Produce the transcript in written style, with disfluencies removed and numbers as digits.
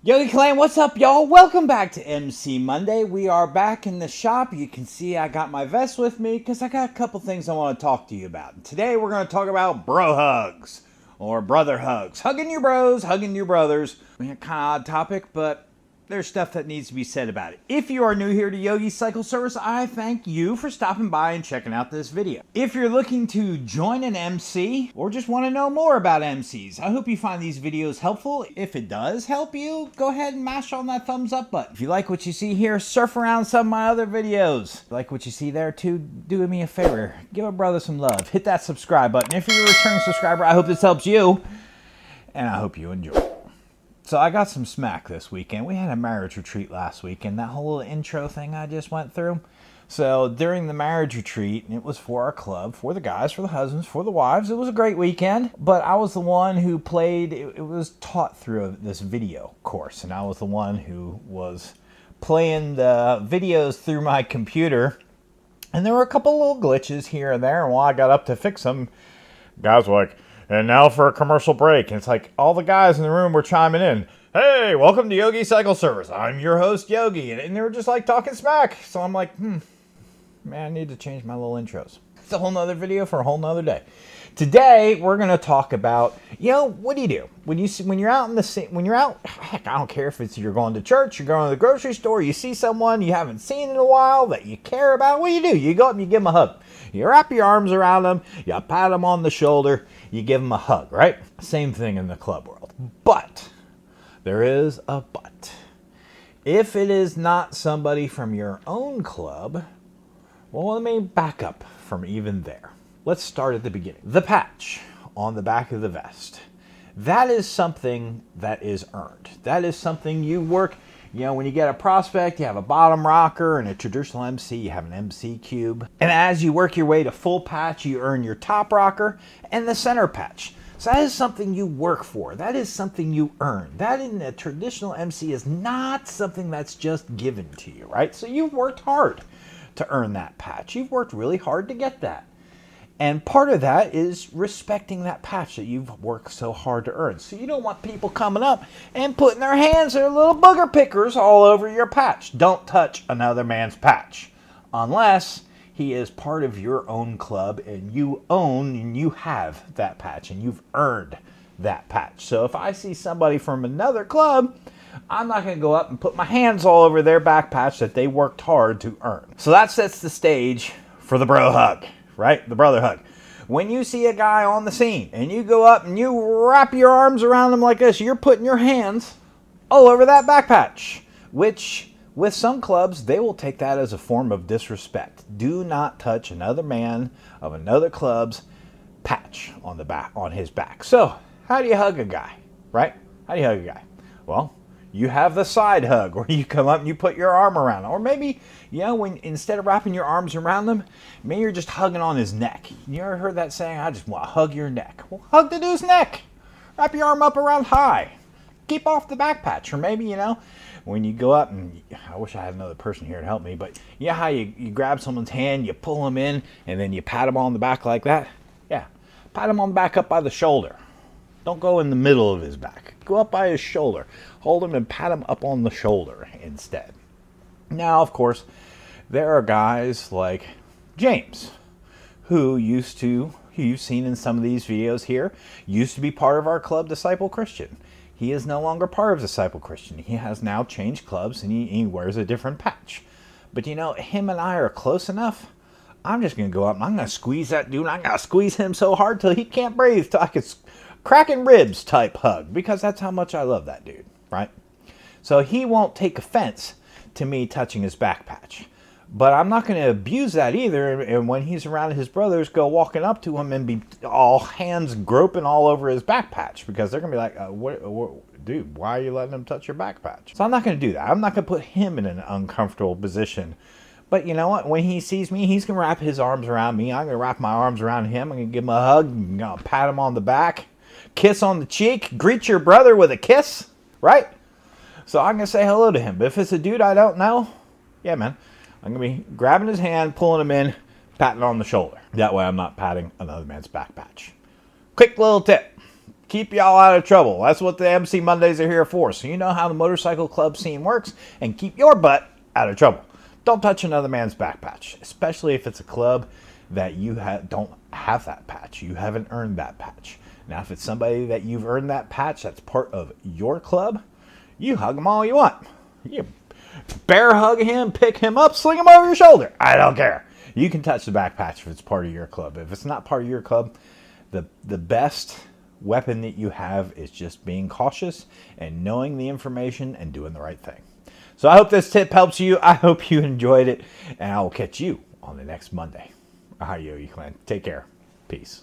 Yogi Clan, what's up, y'all? Welcome back to MC Monday. We are back in the shop. You can see I got my vest with me because I got a couple things I want to talk to you about. Today we're going to talk about bro hugs or brother hugs. Hugging your bros, hugging your brothers. Kind of odd topic, but there's stuff that needs to be said about it. If you are new here to Yogi Cycle Service, I thank you for stopping by and checking out this video. If you're looking to join an MC or just want to know more about MCs, I hope you find these videos helpful. If it does help you, go ahead and mash on that thumbs up button. If you like what you see here, surf around some of my other videos. If you like what you see there too, do me a favor. Give a brother some love. Hit that subscribe button. If you're a returning subscriber, I hope this helps you, and I hope you enjoy. So I got some smack this weekend. We had a marriage retreat last week, and that whole little intro thing I just went through. So during the marriage retreat, it was for our club, for the guys, for the husbands, for the wives. It was a great weekend, but I was the one who played, it was taught through this video course, and I was the one who was playing the videos through my computer. And there were a couple little glitches here and there, and while I got up to fix them, guys were like, "And now for a commercial break." And it's like all the guys in the room were chiming in. "Hey, welcome to Yogi Cycle Service. I'm your host, Yogi." And they were just like talking smack. So I'm like, man, I need to change my little intros. It's a whole nother video for a whole nother day. Today, we're going to talk about, what do you do? When you're out in the, when you're out, heck, I don't care if it's you're going to church, you're going to the grocery store, you see someone you haven't seen in a while that you care about. What do? You go up and you give them a hug. You wrap your arms around them, you pat them on the shoulder, you give them a hug, right? Same thing in the club world. But there is a but. If it is not somebody from your own club, well, let me back up from even there. Let's start at the beginning. The patch on the back of the vest. That is something that is earned. That is something you work. When you get a prospect, you have a bottom rocker, and a traditional MC, you have an MC cube. And as you work your way to full patch, you earn your top rocker and the center patch. So that is something you work for. That is something you earn. That in a traditional MC is not something that's just given to you, right? So you've worked hard to earn that patch. You've worked really hard to get that. And part of that is respecting that patch that you've worked so hard to earn. So you don't want people coming up and putting their hands, their little booger pickers, all over your patch. Don't touch another man's patch unless he is part of your own club and you own and you have that patch and you've earned that patch. So if I see somebody from another club, I'm not going to go up and put my hands all over their back patch that they worked hard to earn. So that sets the stage for the bro hug. Right? The brother hug. When you see a guy on the scene and you go up and you wrap your arms around him like this, you're putting your hands all over that back patch, which with some clubs, they will take that as a form of disrespect. Do not touch another man of another club's patch on the back, on his back. So how do you hug a guy? Right? How do you hug a guy? Well, you have the side hug where you come up and you put your arm around him. Or maybe, when instead of wrapping your arms around them, maybe you're just hugging on his neck. You ever heard that saying, "I just want to hug your neck"? Well, hug the dude's neck. Wrap your arm up around high. Keep off the back patch. Or maybe, when you go up and, I wish I had another person here to help me, but how you grab someone's hand, you pull them in, and then you pat them on the back like that? Yeah, pat them on the back up by the shoulder. Don't go in the middle of his back. Go up by his shoulder. Hold him and pat him up on the shoulder instead. Now, of course, there are guys like James, who you've seen in some of these videos here, used to be part of our club, Disciple Christian. He is no longer part of Disciple Christian. He has now changed clubs and he wears a different patch. But him and I are close enough. I'm just going to go up and I'm going to squeeze that dude. I'm going to squeeze him so hard till he can't breathe, till I can cracking ribs type hug, because that's how much I love that dude, right? So he won't take offense to me touching his back patch. But I'm not going to abuse that either. And when he's around his brothers, go walking up to him and be all hands groping all over his back patch, because they're going to be like, dude, why are you letting him touch your back patch? So I'm not going to do that. I'm not going to put him in an uncomfortable position. But you know what? When he sees me, he's going to wrap his arms around me. I'm going to wrap my arms around him. I'm going to give him a hug. I'm going to pat him on the back. Kiss on the cheek. Greet your brother with a kiss. Right? So I'm going to say hello to him. But if it's a dude I don't know, yeah, man, I'm going to be grabbing his hand, pulling him in, patting on the shoulder. That way I'm not patting another man's back patch. Quick little tip. keep y'all out of trouble. That's what the MC Mondays are here for. So you know how the motorcycle club scene works and keep your butt out of trouble. Don't touch another man's back patch, especially if it's a club that you don't have that patch. You haven't earned that patch. Now, if it's somebody that you've earned that patch that's part of your club, you hug them all you want. You bear hug him, pick him up, sling him over your shoulder. I don't care. You can touch the back patch if it's part of your club. If it's not part of your club, the best weapon that you have is just being cautious and knowing the information and doing the right thing. So I hope this tip helps you. I hope you enjoyed it, and I will catch you on the next Monday. All right, Yogi Clan. Take care. Peace.